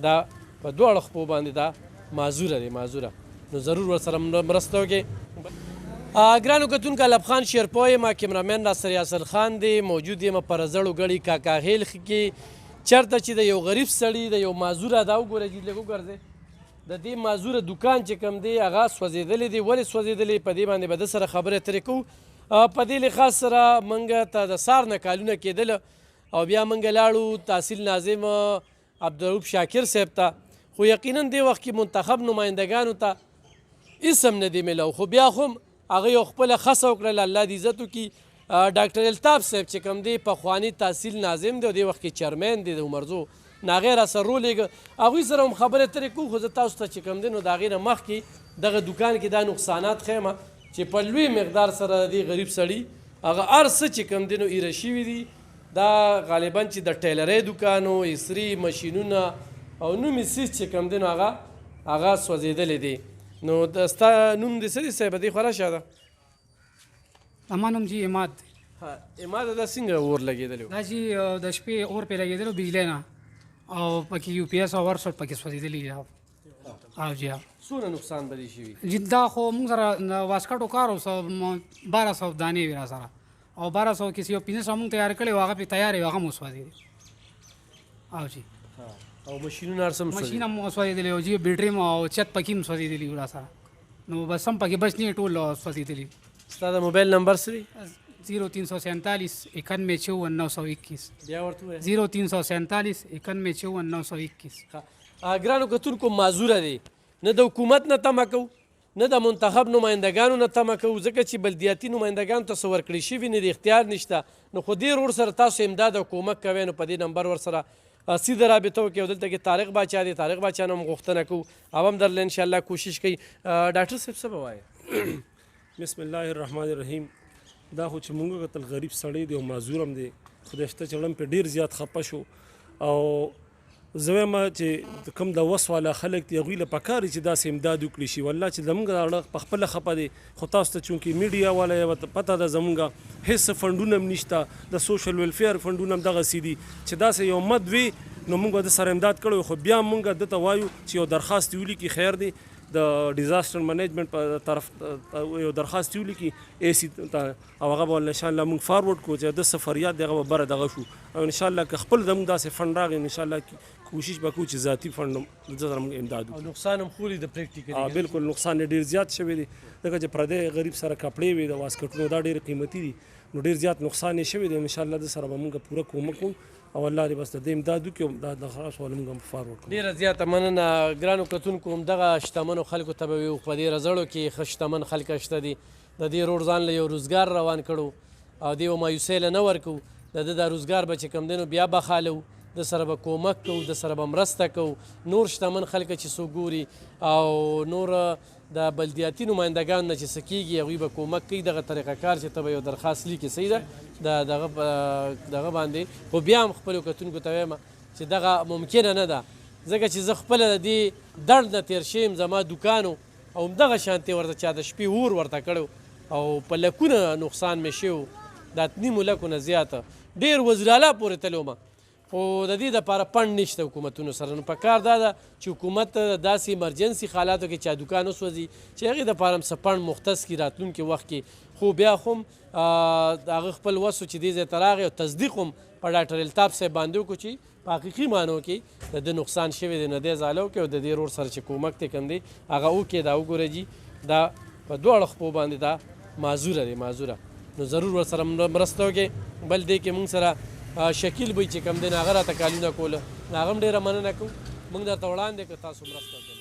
دا په دواړو خپو باندې دا معذوره دی معذوره نو ضرور ورسره مرسته وکړئ ګرانو کتونکو الب خان شیرپا یم کیمرامین ناصر یاسر خان دی موجود یم په رزړو ګړي کاکاهیل کې چېرته چې د یو غریب سړي د یو معذوره دا وګوره چې لږ وګرځئ د دې معذوره دوکان چې کوم دی هغه سوځېدلی دی ولې سوځېدلی په دې باندې به ده سره خبرې اترې کوو په دې لحاظ سره موږ ته د سار نه کالونه کېدله او بیا موږ لاړو تحصیل ناظم عبدالرؤف شاکر صاحب ته خو یقینا دې وخت کې منتخب نمایندګانو ته اسم نه دی میلاو خو بیا خو هم هغه یو خپله خصه وکړله الله دې عزت وکړي ډاکټر الطاف صاحب چې کوم دی پخواني تحصیل ناظم دی او دې وخت کې چیرمین دی د عمرزو نو هغې راسره رولېږه هغوی سره هم خبرې اترې کوو خو زه تاسو ته چې کوم دی نو د هغې نه مخکې دغه دوکان کې دا نقصانات ښیم چې په لوی مقدار سره د دې غریب سړي هغه هر څه چې کوم دی نو ایره شوي دي دا غالبا چې د ټیلرۍ دوکان و اسري مشینونه او نومي څیز چې کوم دی نو هغه سوځېدلی دی نو ستا نوم دې څه دی صاحبه دې خو راشه ده زما نوم جی اماد دی اماد دا څنګه اور لګېدلی و دا چې د شپې اور پرې لګېدلی و بجلی نه او پکې یو پی ایس او ورسوټ پکې سوځېدلي دي او جی څونه نقصان به دې شوي جی دا خو موږ سره واسکټو کار و 1200 دانې وي را سره او 1200 کې یو 1500 موږ تیار کړی و هغه پې تیار وي هغه مو سوځېدي او جی او مشینونه هر څه مشین هم سوځېدلی و جی بیټري م او چت پکې هم سوځېدلي و را سره نو بس هم پکې بچ نه ټول سوځېدلي ستا د موبایل نمبر څه دی 0347 91 54 921 بیا ورته ووایه 0347 91 54 921 ګرانو کتونکو معذوره دی نه د حکومت نه تمه کوو نه د منتخب نمایندګانو نه تمه کوو ځکه چې بلدیاتي نمایندګانو ته څه ورکړی شوي نه د اختیار نشته نو خو دې روډ سره تاسو امداد او کومک کوئ نو په دې نمبر ورسره سیده رابطه وکړئ او دلته کې طارق باچا دی طارق باچا نه هم غوښتنه کوو او هم درله انشاءالله کوشش کوي ډاکټر صاحب څه به وایه بسم الله الرحمن الرحیم دا خو چې مونږ کتل غریب سړی دی او معذور هم دی خدای شته چې ړم پې ډېر زیات خفه شو او زه وایم چې کوم د وس والا خلک دي هغوی له پکار چې داسې امداد وکړي شي والله چې زموږ دا اړه په خپله خفه دی خو تاسو ته چونکې میډیا والا یې پته ده زموږ هېڅ فنډونه هم نشته د سوشل ویلفیر فنډونه هم دغسې دي چې داسې یو مد وي نو موږ به د سره امداد کړی خو بیا موږ ده ته وایو چې یو درخواست یې ولیکي خیر دی د ډیزاسټر منیجمنټ په طرف یو درخواست یې ولیکي اے سی ته او هغه به انشاءالله موږ فارورډ کړو چې د څه فریاد دی هغه به بره دغه شو او انشاءالله که خپل زموږ داسې فنډ راغی انشاءالله کوشش به کوو چې ذاتي فنډ سره موږ امداد وکړو نقصان هم خو د پریکټیکلي بالکل نقصان یې ډېر زیات شوی دی ځکه چې پردی غریب سره کپړې وي د واسکټونو دا ډېر قیمتي دي نو ډېر زیات نقصان یې شوی دی انشاءالله د سره به موږ پوره کومک کوو او الله دې بس د دې امداد وکړي او دا د خلاص ول موږ هم فارورډ کړو ډېره زیاته مننه ګرانو کتونکو همدغه شتمنو خلکو ته به وي په دې رزړو کې ښه شتمن خلک شته دي د دې روډ ځان له یو روزګار روان کړو او دې مایوسۍ له نه ورکوو د ده دا روزګار به چې کوم دی نو بیا بخالو د سره به کومک کوو د سره به مرسته کوو نور شتمن خلک چې څوک ګوري او نور د بلدیاتي نمایندګانو نه چې څه کېږي هغوی به کومک کوي دغه طریقه کار چې ته به یو درخواست لیکې صحیح ده دغه باندې خو بیا هم خپلو کتونکو ته وایم چې دغه ممکنه نه ده ځکه چې زه خپله د دې درد نه تېر شوی یم زما دوکانو او همدغه شانتې ورته چا د شپې اور ورته کړی او په لکونه نقصان مې شوی دا نیمو لکو نه زیاته ډېر وزیراعلی پورې تللی وم خو د دې دپاره فنډ نشته حکومتونو سره نو پکار دا ده چې حکومت داسې ایمرجنسي حالاتو کې چا دوکان وسوځي چې هغې دپاره هم څه فنډ مختص کړي راتلونکي وخت کې خو بیا خو هم د هغه خپل وس و چې دې ځای ته راغی او تصدیق هم په ډاکټر الطاف صاحب باندې وکړو چې په حقیقي معنو کې د ده نقصان شوی دی نو دی ځاله وکړي او د دې روډ سره چې کومک دی کوم دی هغه وکړي دا وګوره جي دا په دواړو خپو باندې دا معذوره دی معذوره نو ضرور ورسره مرسته وکړي بل دی کې موږ سره شکیل بوی چې کوم دی نو هغه راته کالونه کوله نو هغه هم ډېره مننه کوو موږ درته وړاندې که تاسو مرسته وکړئ